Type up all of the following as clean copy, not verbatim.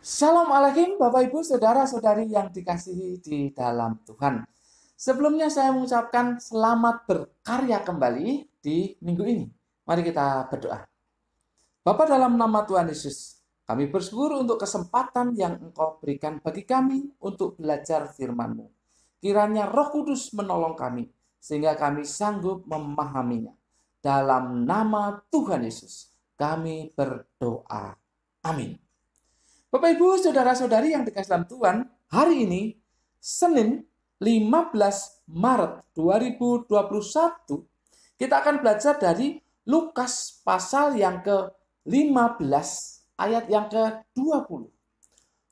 Shalom alaikum Bapak Ibu Saudara-saudari yang dikasihi di dalam Tuhan. Sebelumnya saya mengucapkan selamat berkarya kembali di minggu ini. Mari kita berdoa. Bapa, dalam nama Tuhan Yesus, kami bersyukur untuk kesempatan yang Engkau berikan bagi kami untuk belajar firman-Mu. Kiranya Roh Kudus menolong kami sehingga kami sanggup memahaminya. Dalam nama Tuhan Yesus kami berdoa. Amin. Bapak Ibu Saudara-saudari yang dikasihi dalam Tuhan, hari ini Senin 15 Maret 2021 kita akan belajar dari Lukas pasal yang ke-15 ayat yang ke-20.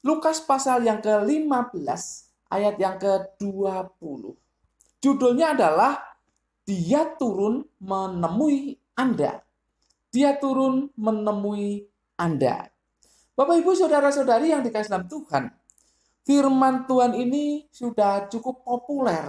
Lukas pasal yang ke-15 ayat yang ke-20. Judulnya adalah Dia turun menemui Anda. Dia turun menemui Anda. Bapak Ibu Saudara-saudari yang dikasihi dalam Tuhan, firman Tuhan ini sudah cukup populer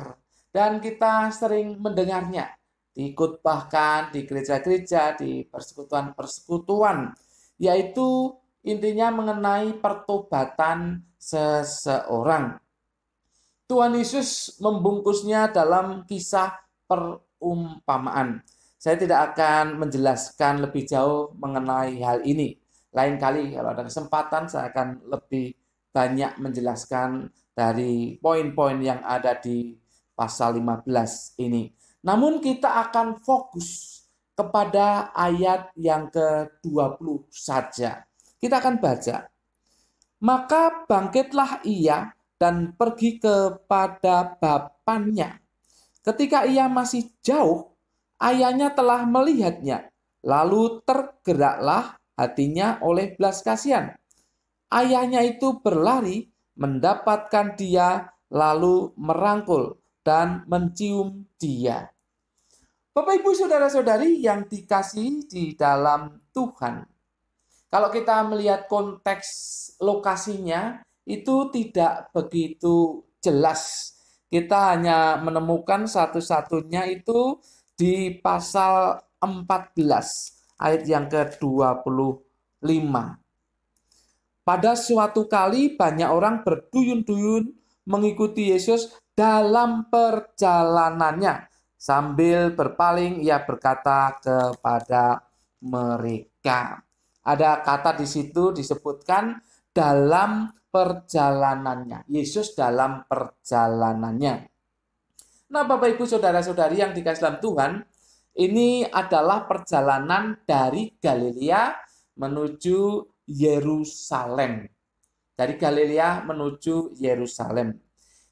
dan kita sering mendengarnya, dikhotbahkan di gereja-gereja, di persekutuan-persekutuan, yaitu intinya mengenai pertobatan seseorang. Tuhan Yesus membungkusnya dalam kisah perumpamaan. Saya tidak akan menjelaskan lebih jauh mengenai hal ini. Lain kali kalau ada kesempatan saya akan lebih banyak menjelaskan dari poin-poin yang ada di pasal 15 ini. Namun kita akan fokus kepada ayat yang ke-20 saja. Kita akan baca. Maka bangkitlah ia dan pergi kepada bapaknya. Ketika ia masih jauh, ayahnya telah melihatnya. Lalu tergeraklah hatinya oleh belas kasihan. Ayahnya itu berlari, mendapatkan dia, lalu merangkul dan mencium dia. Bapak Ibu Saudara-saudari yang dikasihi di dalam Tuhan, kalau kita melihat konteks lokasinya, itu tidak begitu jelas. Kita hanya menemukan satu-satunya itu di pasal 14. Ayat yang ke-25. Pada suatu kali banyak orang berduyun-duyun mengikuti Yesus dalam perjalanannya. Sambil berpaling ia berkata kepada mereka. Ada kata di situ disebutkan dalam perjalanannya. Yesus dalam perjalanannya. Nah, Bapak Ibu Saudara-saudari yang dikasihi dalam Tuhan, ini adalah perjalanan dari Galilea menuju Yerusalem. Dari Galilea menuju Yerusalem.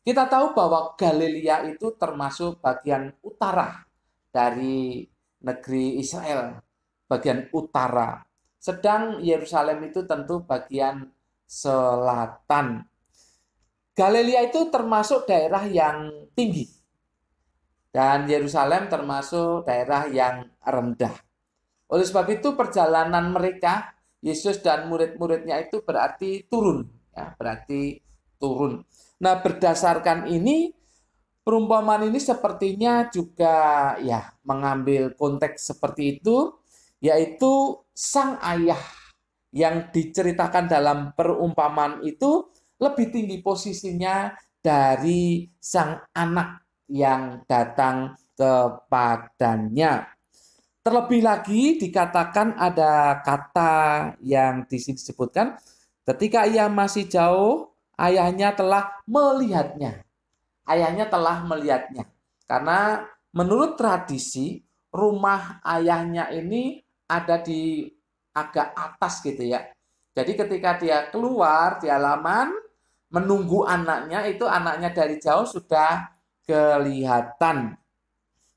Kita tahu bahwa Galilea itu termasuk bagian utara dari negeri Israel, bagian utara. Sedang Yerusalem itu tentu bagian selatan. Galilea itu termasuk daerah yang tinggi. Dan Yerusalem termasuk daerah yang rendah. Oleh sebab itu perjalanan mereka, Yesus dan murid-muridnya itu berarti turun. Ya, berarti turun. Nah, berdasarkan ini, perumpamaan ini sepertinya juga ya mengambil konteks seperti itu, yaitu sang ayah yang diceritakan dalam perumpamaan itu lebih tinggi posisinya dari sang anak yang datang kepadanya. Terlebih lagi dikatakan ada kata yang di sini disebutkan, ketika ia masih jauh, ayahnya telah melihatnya. Ayahnya telah melihatnya. Karena menurut tradisi, rumah ayahnya ini ada di agak atas gitu ya. Jadi ketika dia keluar di halaman, menunggu anaknya, itu anaknya dari jauh sudah kelihatan.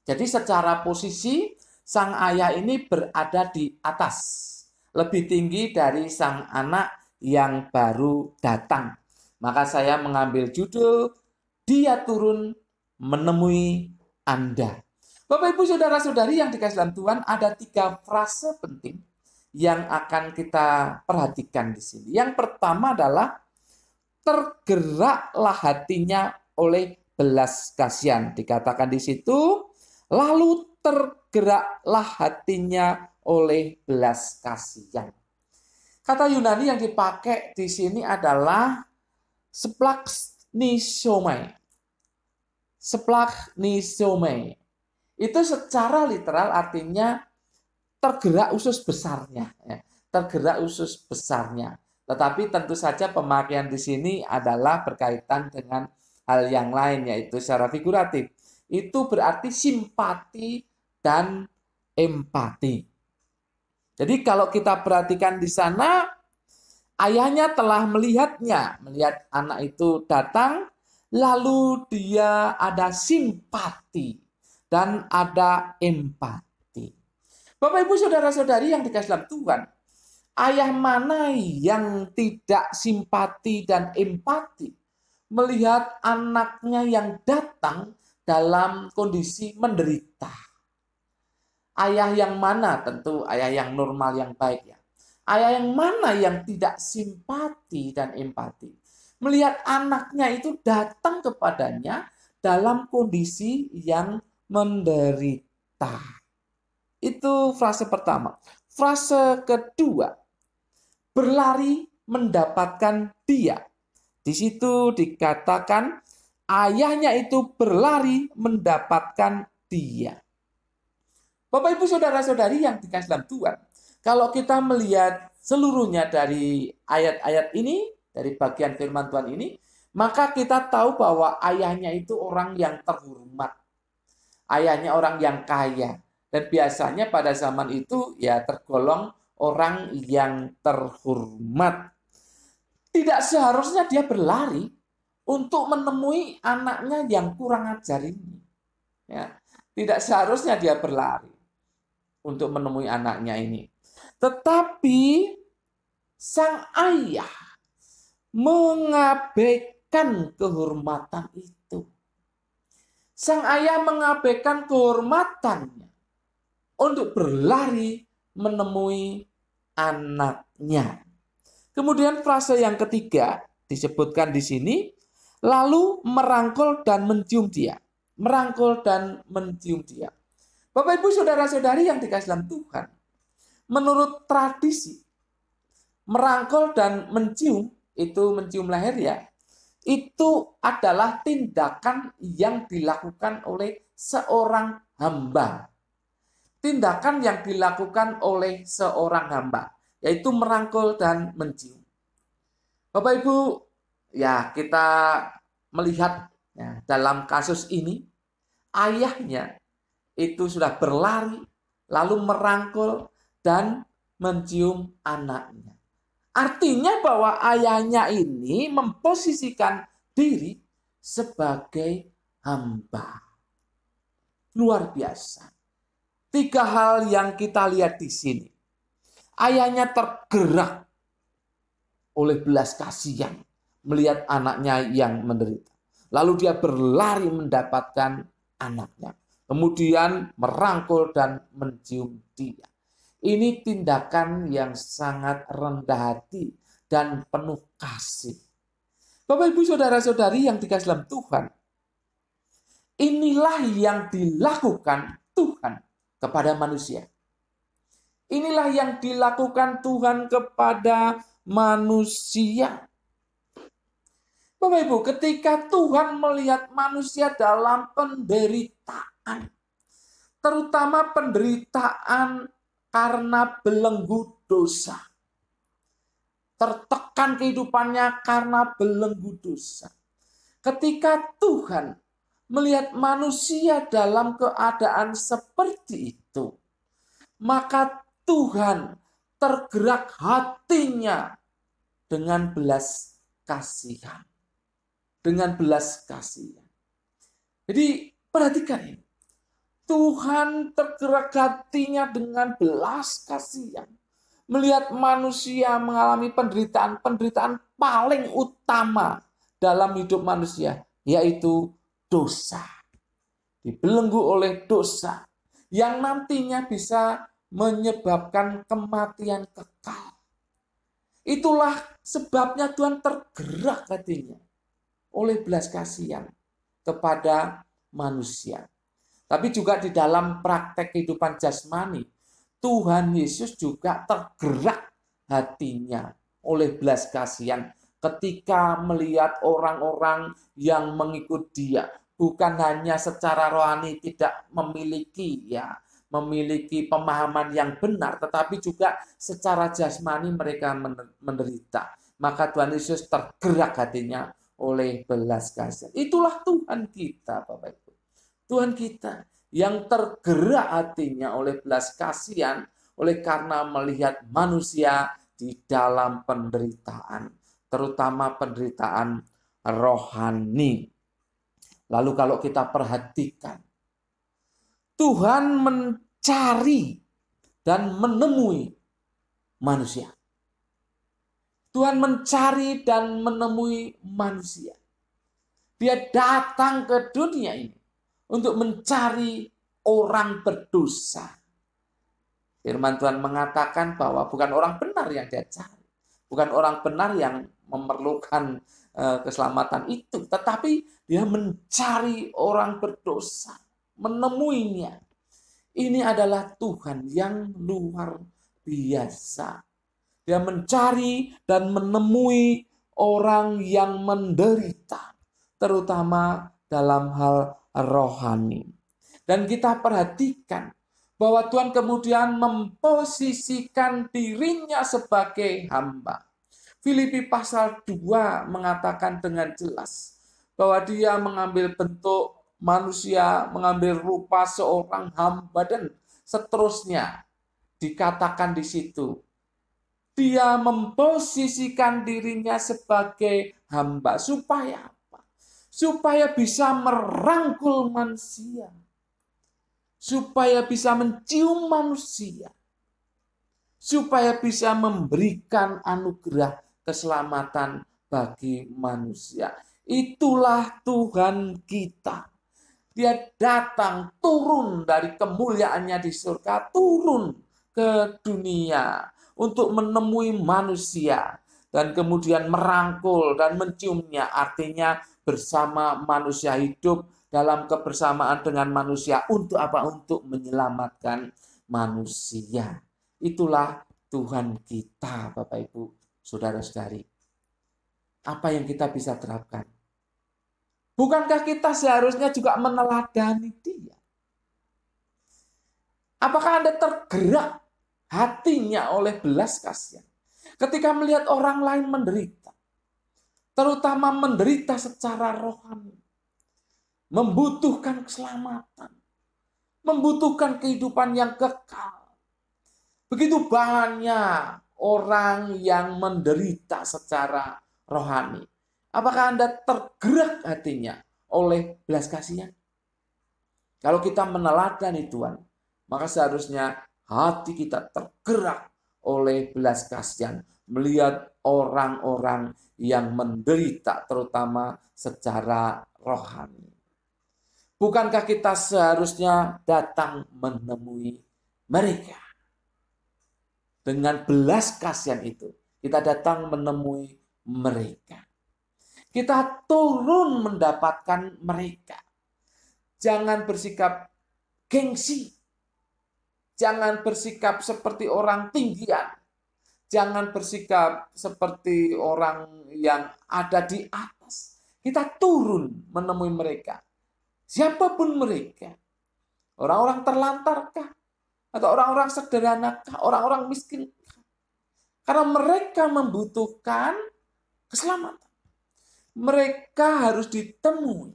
Jadi secara posisi sang ayah ini berada di atas, lebih tinggi dari sang anak yang baru datang. Maka saya mengambil judul Dia turun menemui Anda. Bapak Ibu Saudara-saudari yang dikasihi dalam Tuhan, ada 3 frase penting yang akan kita perhatikan di sini. Yang pertama adalah tergeraklah hatinya oleh belas kasihan. Dikatakan di situ, lalu tergeraklah hatinya oleh belas kasihan. Kata Yunani yang dipakai di sini adalah splagchnizomai. Splagchnizomai. Itu secara literal artinya tergerak usus besarnya. Ya. Tergerak usus besarnya. Tetapi tentu saja pemakaian di sini adalah berkaitan dengan hal yang lain, yaitu secara figuratif. Itu berarti simpati dan empati. Jadi kalau kita perhatikan di sana, ayahnya telah melihat anak itu datang, lalu dia ada simpati dan ada empati. Bapak, Ibu, saudara-saudari yang dikasihi dalam Tuhan, ayah mana yang tidak simpati dan empati melihat anaknya yang datang dalam kondisi menderita? Ayah yang mana? Tentu ayah yang normal, yang baik ya. Ayah yang mana yang tidak simpati dan empati melihat anaknya itu datang kepadanya dalam kondisi yang menderita? Itu frase pertama. Frase kedua, berlari mendapatkan dia. Di situ dikatakan ayahnya itu berlari mendapatkan dia. Bapak, Ibu, saudara-saudari yang dikasihi dalam Tuhan, kalau kita melihat seluruhnya dari ayat-ayat ini, dari bagian firman Tuhan ini, maka kita tahu bahwa ayahnya itu orang yang terhormat. Ayahnya orang yang kaya. Dan biasanya pada zaman itu ya tergolong orang yang terhormat. Tidak seharusnya dia berlari untuk menemui anaknya yang kurang ajar ini. Ya, tidak seharusnya dia berlari untuk menemui anaknya ini. Tetapi sang ayah mengabaikan kehormatan itu. Sang ayah mengabaikan kehormatannya untuk berlari menemui anaknya. Kemudian frase yang ketiga disebutkan di sini, lalu merangkul dan mencium dia. Merangkul dan mencium dia. Bapak, Ibu, saudara-saudari yang dikasihi dalam Tuhan, menurut tradisi, merangkul dan mencium, itu mencium leher ya, itu adalah tindakan yang dilakukan oleh seorang hamba. Tindakan yang dilakukan oleh seorang hamba, yaitu merangkul dan mencium. Bapak, Ibu, ya kita melihat ya, dalam kasus ini, ayahnya itu sudah berlari, lalu merangkul dan mencium anaknya. Artinya bahwa ayahnya ini memposisikan diri sebagai hamba. Luar biasa. 3 hal yang kita lihat di sini. Ayahnya tergerak oleh belas kasihan melihat anaknya yang menderita. Lalu dia berlari mendapatkan anaknya. Kemudian merangkul dan mencium dia. Ini tindakan yang sangat rendah hati dan penuh kasih. Bapak, Ibu, saudara-saudari yang dikasihi dalam Tuhan, inilah yang dilakukan Tuhan kepada manusia. Inilah yang dilakukan Tuhan kepada manusia. Bapak, Ibu, ketika Tuhan melihat manusia dalam penderitaan, terutama penderitaan karena belenggu dosa, tertekan kehidupannya karena belenggu dosa. Ketika Tuhan melihat manusia dalam keadaan seperti itu, maka Tuhan tergerak hatinya dengan belas kasihan. Dengan belas kasihan. Jadi perhatikan ini. Tuhan tergerak hatinya dengan belas kasihan. Melihat manusia mengalami penderitaan paling utama dalam hidup manusia, yaitu dosa. Dibelenggu oleh dosa yang nantinya bisa menyebabkan kematian kekal. Itulah sebabnya Tuhan tergerak hatinya oleh belas kasihan kepada manusia. Tapi juga di dalam praktek kehidupan jasmani, Tuhan Yesus juga tergerak hatinya oleh belas kasihan ketika melihat orang-orang yang mengikut dia. Bukan hanya secara rohani tidak memiliki pemahaman yang benar, tetapi juga secara jasmani mereka menderita. Maka Tuhan Yesus tergerak hatinya oleh belas kasihan. Itulah Tuhan kita, Bapak Ibu. Tuhan kita yang tergerak hatinya oleh belas kasihan oleh karena melihat manusia di dalam penderitaan, terutama penderitaan rohani. Lalu kalau kita perhatikan, Tuhan mencari dan menemui manusia. Tuhan mencari dan menemui manusia. Dia datang ke dunia ini untuk mencari orang berdosa. Firman Tuhan mengatakan bahwa bukan orang benar yang dia cari. Bukan orang benar yang memerlukan keselamatan itu, tetapi dia mencari orang berdosa, menemuinya. Ini adalah Tuhan yang luar biasa. Dia mencari dan menemui orang yang menderita, terutama dalam hal rohani. Dan kita perhatikan bahwa Tuhan kemudian memposisikan dirinya sebagai hamba. Filipi pasal 2 mengatakan dengan jelas bahwa dia mengambil bentuk manusia, mengambil rupa seorang hamba, dan seterusnya dikatakan di situ. Dia memposisikan dirinya sebagai hamba. Supaya apa? Supaya bisa merangkul manusia. Supaya bisa mencium manusia. Supaya bisa memberikan anugerah keselamatan bagi manusia. Itulah Tuhan kita. Dia datang, turun dari kemuliaannya di surga, turun ke dunia untuk menemui manusia dan kemudian merangkul dan menciumnya. Artinya bersama manusia hidup dalam kebersamaan dengan manusia. Untuk apa? Untuk menyelamatkan manusia. Itulah Tuhan kita, Bapak Ibu, saudara-saudari. Apa yang kita bisa terapkan? Bukankah kita seharusnya juga meneladani dia? Apakah Anda tergerak hatinya oleh belas kasihan ketika melihat orang lain menderita, terutama menderita secara rohani, membutuhkan keselamatan, membutuhkan kehidupan yang kekal? Begitu banyak orang yang menderita secara rohani. Apakah Anda tergerak hatinya oleh belas kasihan? Kalau kita meneladani Tuhan, maka seharusnya hati kita tergerak oleh belas kasihan, melihat orang-orang yang menderita, terutama secara rohani. Bukankah kita seharusnya datang menemui mereka? Dengan belas kasihan itu, kita datang menemui mereka. Kita turun mendapatkan mereka. Jangan bersikap gengsi. Jangan bersikap seperti orang tinggian. Jangan bersikap seperti orang yang ada di atas. Kita turun menemui mereka. Siapapun mereka. Orang-orang terlantarkah? Atau orang-orang sederhanakah? Orang-orang miskin? Karena mereka membutuhkan keselamatan. Mereka harus ditemui.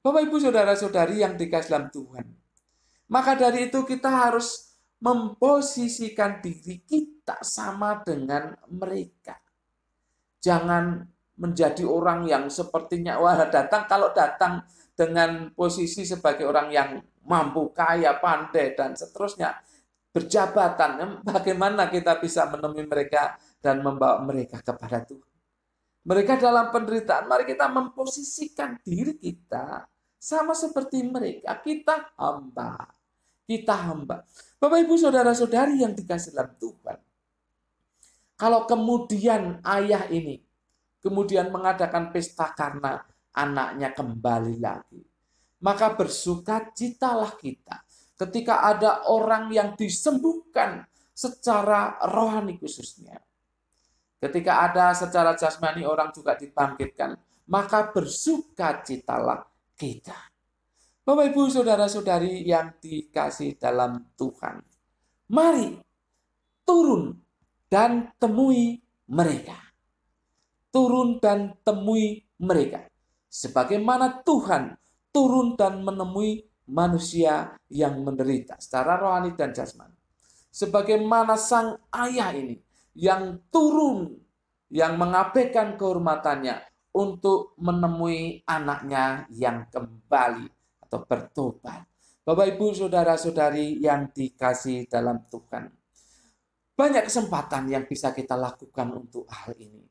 Bapak, Ibu, saudara-saudari yang dikasihi dalam Tuhan. Maka dari itu kita harus memposisikan diri kita sama dengan mereka. Jangan menjadi orang yang sepertinya, kalau datang dengan posisi sebagai orang yang mampu, kaya, pandai, dan seterusnya, berjabatan, bagaimana kita bisa menemui mereka dan membawa mereka kepada Tuhan? Mereka dalam penderitaan, mari kita memposisikan diri kita sama seperti mereka. Kita hamba. Kita hamba. Bapak, Ibu, saudara-saudari yang dikasihi dalam Tuhan. Kalau kemudian ayah ini kemudian mengadakan pesta karena anaknya kembali lagi, maka bersukacitalah kita ketika ada orang yang disembuhkan secara rohani khususnya. Ketika ada secara jasmani orang juga dibangkitkan, maka bersukacitalah kita. Bapak, Ibu, saudara-saudari yang dikasihi dalam Tuhan, mari turun dan temui mereka. Turun dan temui mereka. Sebagaimana Tuhan turun dan menemui manusia yang menderita secara rohani dan jasmani. Sebagaimana sang ayah ini yang turun, yang mengabaikan kehormatannya untuk menemui anaknya yang kembali atau bertobat. Bapak, Ibu, saudara-saudari yang dikasihi dalam Tuhan, banyak kesempatan yang bisa kita lakukan untuk hal ini.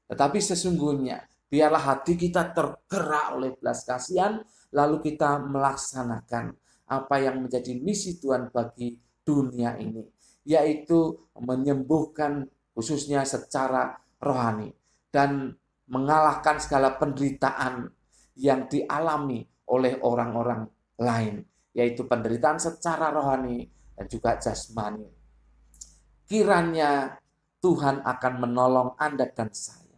Tetapi sesungguhnya, biarlah hati kita tergerak oleh belas kasihan, lalu kita melaksanakan apa yang menjadi misi Tuhan bagi dunia ini, yaitu menyembuhkan khususnya secara rohani dan mengalahkan segala penderitaan yang dialami oleh orang-orang lain, yaitu penderitaan secara rohani dan juga jasmani. Kiranya Tuhan akan menolong Anda dan saya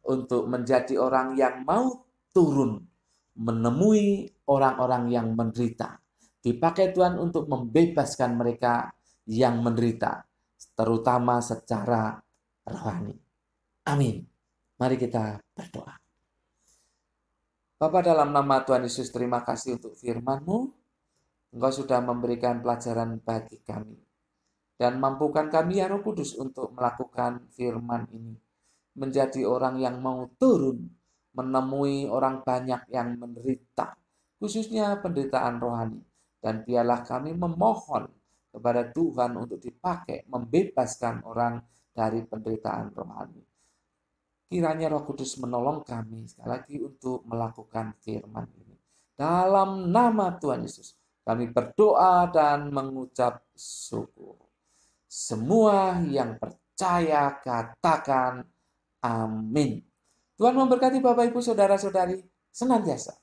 untuk menjadi orang yang mau turun menemui orang-orang yang menderita. Dipakai Tuhan untuk membebaskan mereka yang menderita, terutama secara rohani. Amin. Mari kita berdoa. Bapa, dalam nama Tuhan Yesus, terima kasih untuk firman-Mu. Engkau sudah memberikan pelajaran bagi kami. Dan mampukan kami ya Roh Kudus untuk melakukan firman ini. Menjadi orang yang mau turun, menemui orang banyak yang menderita, khususnya penderitaan rohani. Dan biarlah kami memohon kepada Tuhan untuk dipakai membebaskan orang dari penderitaan rohani. Kiranya Roh Kudus menolong kami sekali lagi untuk melakukan firman ini. Dalam nama Tuhan Yesus, kami berdoa dan mengucap syukur. Semua yang percaya katakan amin. Tuhan memberkati Bapak, Ibu, saudara-saudari senantiasa